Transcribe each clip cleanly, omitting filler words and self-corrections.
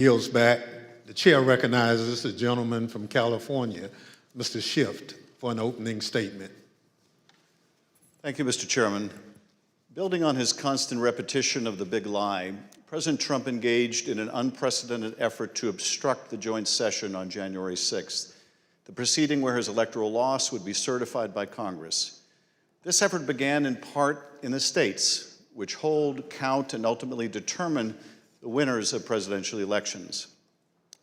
Yields back. The chair recognizes the gentleman from California, Mr. Schiff, for an opening statement. Thank you, Mr. Chairman. Building on his constant repetition of the big lie, President Trump engaged in an unprecedented effort to obstruct the joint session on January 6th, the proceeding where his electoral loss would be certified by Congress. This effort began in part in the states, which hold, count, and ultimately determine the winners of presidential elections.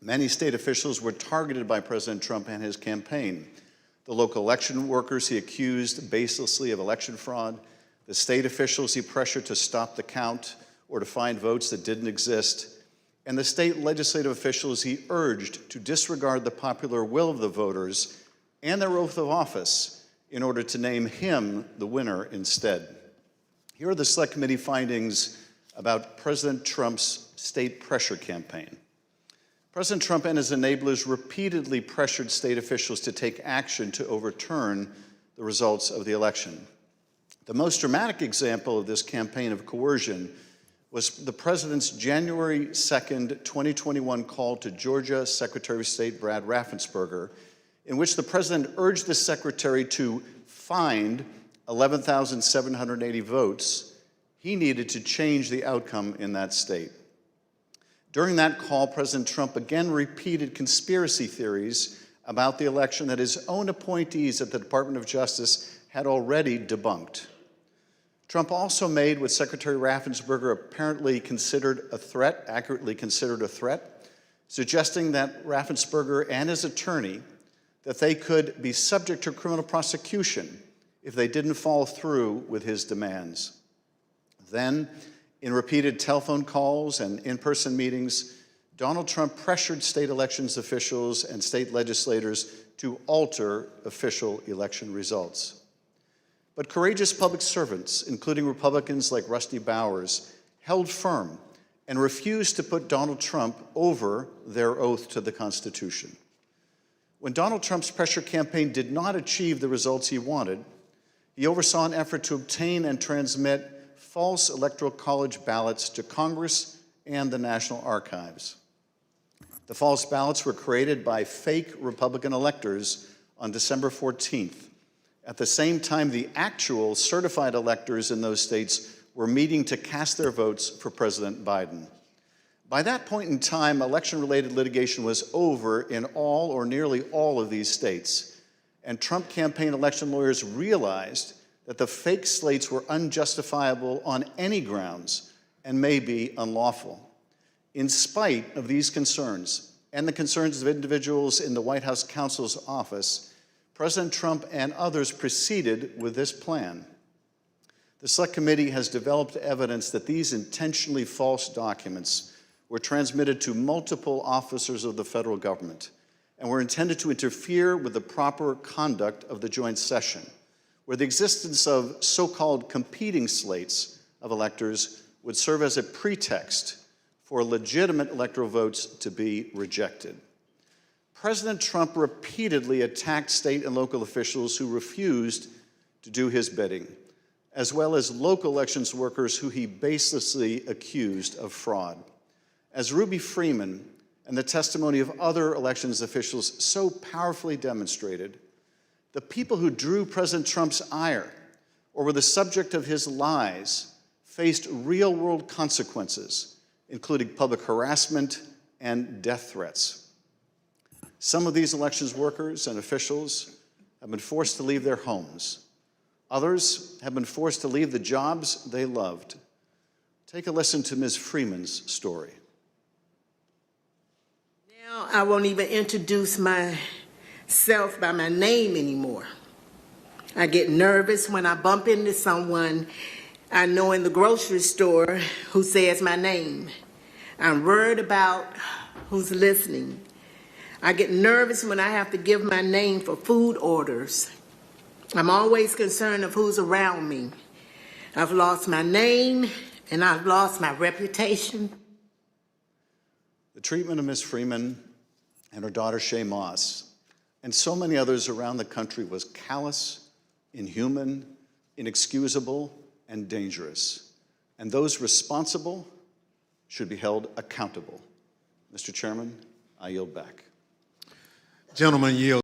Many state officials were targeted by President Trump and his campaign. The local election workers he accused baselessly of election fraud, the state officials he pressured to stop the count or to find votes that didn't exist, and the state legislative officials he urged to disregard the popular will of the voters and their oath of office in order to name him the winner instead. Here are the Select Committee findings about President Trump's state pressure campaign. President Trump and his enablers repeatedly pressured state officials to take action to overturn the results of the election. The most dramatic example of this campaign of coercion was the president's January 2nd, 2021 call to Georgia Secretary of State Brad Raffensperger, in which the president urged the secretary to find 11,780 votes he needed to change the outcome in that state. During that call, President Trump again repeated conspiracy theories about the election that his own appointees at the Department of Justice had already debunked. Trump also made what Secretary Raffensperger apparently considered a threat, accurately considered a threat, suggesting that Raffensperger and his attorney, that they could be subject to criminal prosecution if they didn't follow through with his demands. Then, in repeated telephone calls and in-person meetings, Donald Trump pressured state elections officials and state legislators to alter official election results. But courageous public servants, including Republicans like Rusty Bowers, held firm and refused to put Donald Trump over their oath to the Constitution. When Donald Trump's pressure campaign did not achieve the results he wanted, he oversaw an effort to obtain and transmit false electoral college ballots to Congress and the National Archives. The false ballots were created by fake Republican electors on December 14th. At the same time, the actual certified electors in those states were meeting to cast their votes for President Biden. By that point in time, election-related litigation was over in all or nearly all of these states, and Trump campaign election lawyers realized that the fake slates were unjustifiable on any grounds and may be unlawful. In spite of these concerns and the concerns of individuals in the White House counsel's office, President Trump and others proceeded with this plan. The Select Committee has developed evidence that these intentionally false documents were transmitted to multiple officers of the federal government and were intended to interfere with the proper conduct of the joint session, where the existence of so-called competing slates of electors would serve as a pretext for legitimate electoral votes to be rejected. President Trump repeatedly attacked state and local officials who refused to do his bidding, as well as local elections workers who he baselessly accused of fraud. As Ruby Freeman and the testimony of other elections officials so powerfully demonstrated, the people who drew President Trump's ire or were the subject of his lies faced real-world consequences, including public harassment and death threats. Some of these elections workers and officials have been forced to leave their homes. Others have been forced to leave the jobs they loved. Take a listen to Ms. Freeman's story. Now I won't even introduce myself by my name anymore. I get nervous when I bump into someone I know in the grocery store who says my name. I'm worried about who's listening. I get nervous when I have to give my name for food orders. I'm always concerned of who's around me. I've lost my name and I've lost my reputation. The treatment of Ms. Freeman and her daughter Shay Moss and so many others around the country was callous, inhuman, inexcusable, and dangerous. And those responsible should be held accountable. Mr. Chairman, I yield back. Gentleman yields.